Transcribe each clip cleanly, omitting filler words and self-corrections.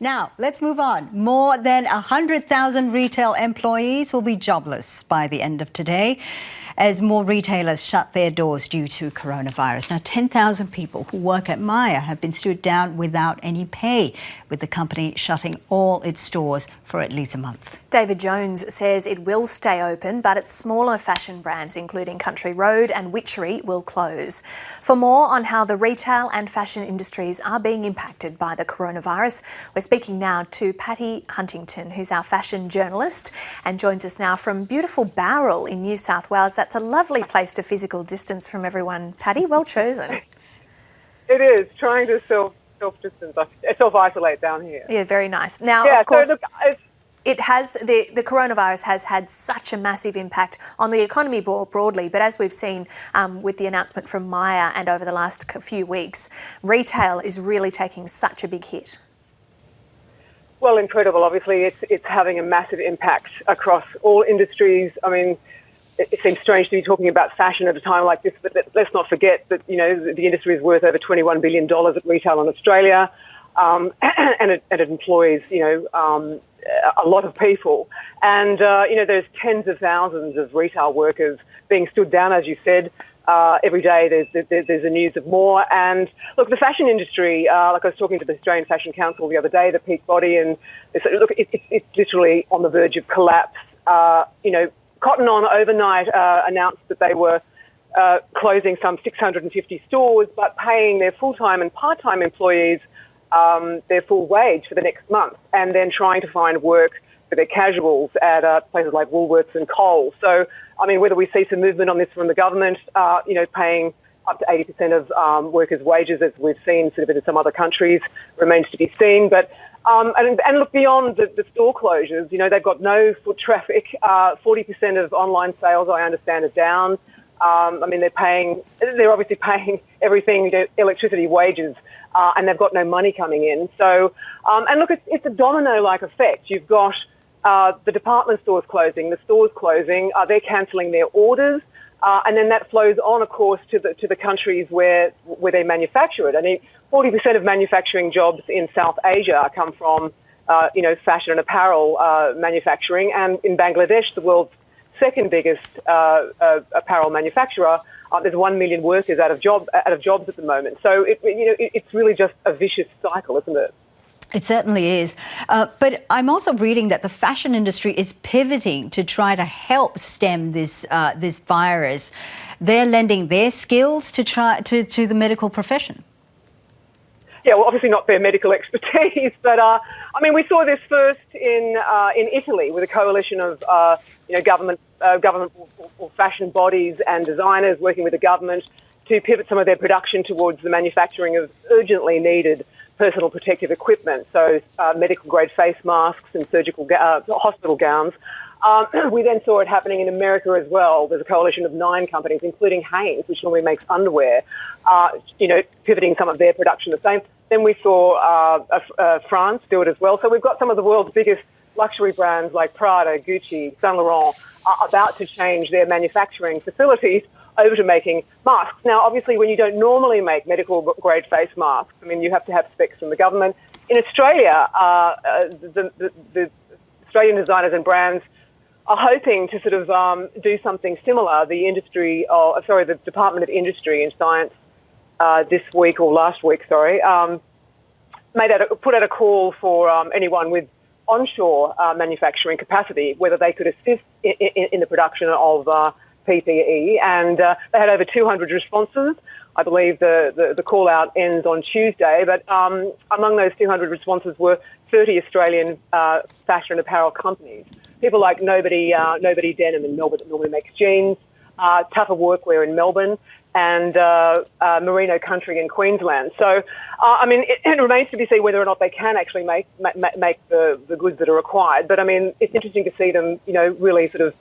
Now, let's move on. More than 100,000 retail employees will be jobless by the end of today as more retailers shut their doors due to coronavirus. Now, 10,000 people who work at Myer have been stood down without any pay, with the company shutting all its stores for at least a month. David Jones says it will stay open, but its smaller fashion brands, including Country Road and Witchery, will close. For more on how the retail and fashion industries are being impacted by the coronavirus, we're speaking now to Patty Huntington, who's our fashion journalist, and joins us now from beautiful Bowral in New South Wales. That's a lovely place to physical distance from everyone. Patty, well chosen. It is, trying to self-distance, self-isolate down here. Yeah, very nice. Now, yeah, of course, so look, it has the coronavirus has had such a massive impact on the economy broadly, but as we've seen with the announcement from Myer and over the last few weeks, retail is really taking such a big hit. Well, incredible. Obviously, it's having a massive impact across all industries. I mean, it seems strange to be talking about fashion at a time like this, but let's not forget that, you know, the industry is worth over $21 billion at retail in Australia, and it employs, you know, a lot of people. And, you know, there's tens of thousands of retail workers being stood down, as you said. Every day there's the news of more. And look, the fashion industry, like I was talking to the Australian Fashion Council the other day, the peak body, and they said, look, it's literally on the verge of collapse. You know, Cotton On overnight announced that they were closing some 650 stores, but paying their full-time and part-time employees their full wage for the next month, and then trying to find work for their casuals at places like Woolworths and Coles. So, I mean, whether we see some movement on this from the government, you know, paying up to 80% of workers' wages, as we've seen sort of in some other countries, remains to be seen. But and look, beyond the store closures, you know, they've got no foot traffic. 40% of online sales, I understand, are down. I mean, they're obviously paying everything, you know, electricity, wages, and they've got no money coming in. So, and look, it's a domino-like effect. You've got the department stores closing, the stores closing, they're cancelling their orders, and then that flows on, of course, to the countries where they manufacture it. I mean, 40% of manufacturing jobs in South Asia come from, you know, fashion and apparel manufacturing, and in Bangladesh, the world's second biggest apparel manufacturer, there's 1 million workers out of jobs at the moment. So it's really just a vicious cycle, isn't it? It certainly is. But I'm also reading that the fashion industry is pivoting to try to help stem this virus. They're lending their skills to the medical profession. Yeah, well, obviously not their medical expertise, but I mean, we saw this first in Italy with a coalition of you know, government or fashion bodies and designers working with the government to pivot some of their production towards the manufacturing of urgently needed personal protective equipment, so medical grade face masks and surgical hospital gowns. We then saw it happening in America as well. There's a coalition of 9 companies, including Hanes, which normally makes underwear, you know, pivoting some of their production the same. Then we saw France do it as well. So we've got some of the world's biggest luxury brands like Prada, Gucci, Saint Laurent are about to change their manufacturing facilities over to making masks. Now, obviously, when you don't normally make medical-grade face masks, I mean, you have to have specs from the government. In Australia, the Australian designers and brands are hoping to sort of do something similar. The Department of Industry and Science this week, or last week, put out a call for anyone with onshore manufacturing capacity, whether they could assist in the production of PPE, and they had over 200 responses. I believe the call out ends on Tuesday, but among those 200 responses were 30 Australian fashion and apparel companies. People like Nobody Denim in Melbourne that normally makes jeans, Tougher Workwear in Melbourne, and Merino Country in Queensland. So, I mean, it remains to be seen whether or not they can actually make the goods that are required. But I mean, it's interesting to see them, you know, really sort of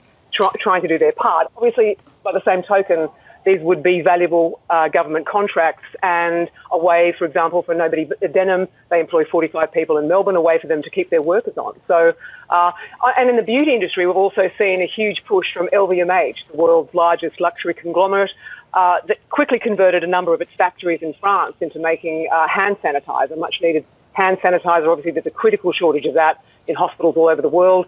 trying to do their part. Obviously, by the same token, these would be valuable government contracts and a way, for example, for Nobody Denim, they employ 45 people in Melbourne, a way for them to keep their workers on. So, and in the beauty industry, we've also seen a huge push from LVMH, the world's largest luxury conglomerate, that quickly converted a number of its factories in France into making hand sanitizer, much needed hand sanitizer, obviously there's a critical shortage of that in hospitals all over the world.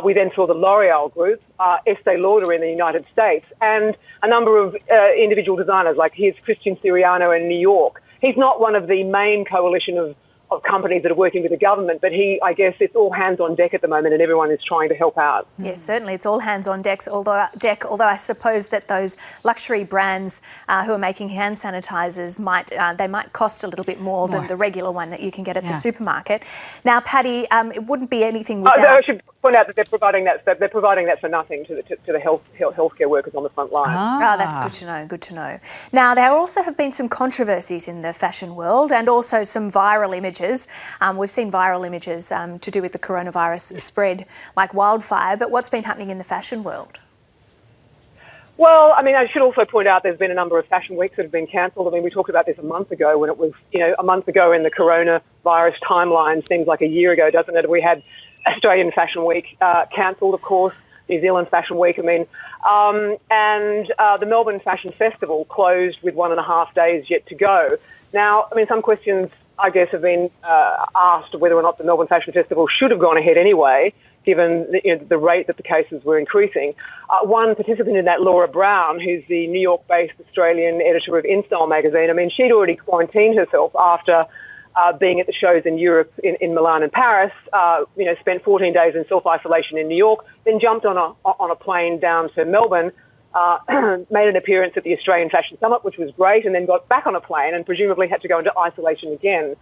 We then saw the L'Oreal group, Estee Lauder in the United States, and a number of individual designers, like here's Christian Siriano in New York. He's not one of the main coalition of companies that are working with the government, but I guess it's all hands on deck at the moment and everyone is trying to help out. Yes, certainly it's all hands on deck, although I suppose that those luxury brands who are making hand sanitizers might cost a little bit more than the regular one that you can get at the supermarket. Now, Paddy, it wouldn't be anything without... I should point out that they're providing that for nothing to the healthcare workers on the front line. Oh, that's good to know, good to know. Now, there also have been some controversies in the fashion world and also some viral images. We've seen viral images to do with the coronavirus spread like wildfire, but what's been happening in the fashion world? Well, I mean, I should also point out there's been a number of fashion weeks that have been cancelled. I mean, we talked about this a month ago when it was, a month ago in the coronavirus timeline, seems like a year ago, doesn't it? We had Australian Fashion Week cancelled, of course, New Zealand Fashion Week, and the Melbourne Fashion Festival closed with 1.5 days yet to go. Now, I mean, some questions, I guess, have been asked whether or not the Melbourne Fashion Festival should have gone ahead anyway, given the rate that the cases were increasing. One participant in that, Laura Brown, who's the New York-based Australian editor of InStyle magazine, I mean, she'd already quarantined herself after being at the shows in Europe, in Milan and Paris, spent 14 days in self-isolation in New York, then jumped on a plane down to Melbourne, made an appearance at the Australian Fashion Summit, which was great, and then got back on a plane and presumably had to go into isolation again.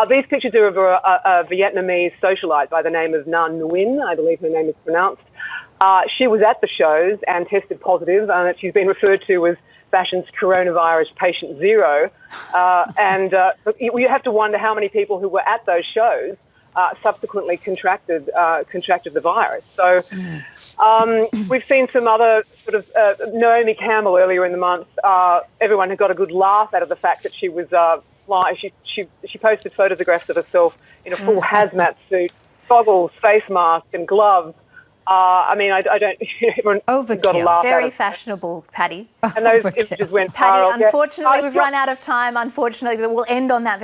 These pictures are of a Vietnamese socialite by the name of Nan Nguyen, I believe her name is pronounced. She was at the shows and tested positive, and she's been referred to as fashion's coronavirus patient zero. You have to wonder how many people who were at those shows subsequently contracted the virus. So we've seen some other sort of Naomi Campbell earlier in the month. Everyone had got a good laugh out of the fact that she was she posted photographs of herself in a full hazmat suit, goggles, face mask, and gloves. I mean, I don't. Everyone got a laugh. Very fashionable, Paddy. And those images went viral. Paddy, unfortunately, we've run out of time. Unfortunately, but we'll end on that.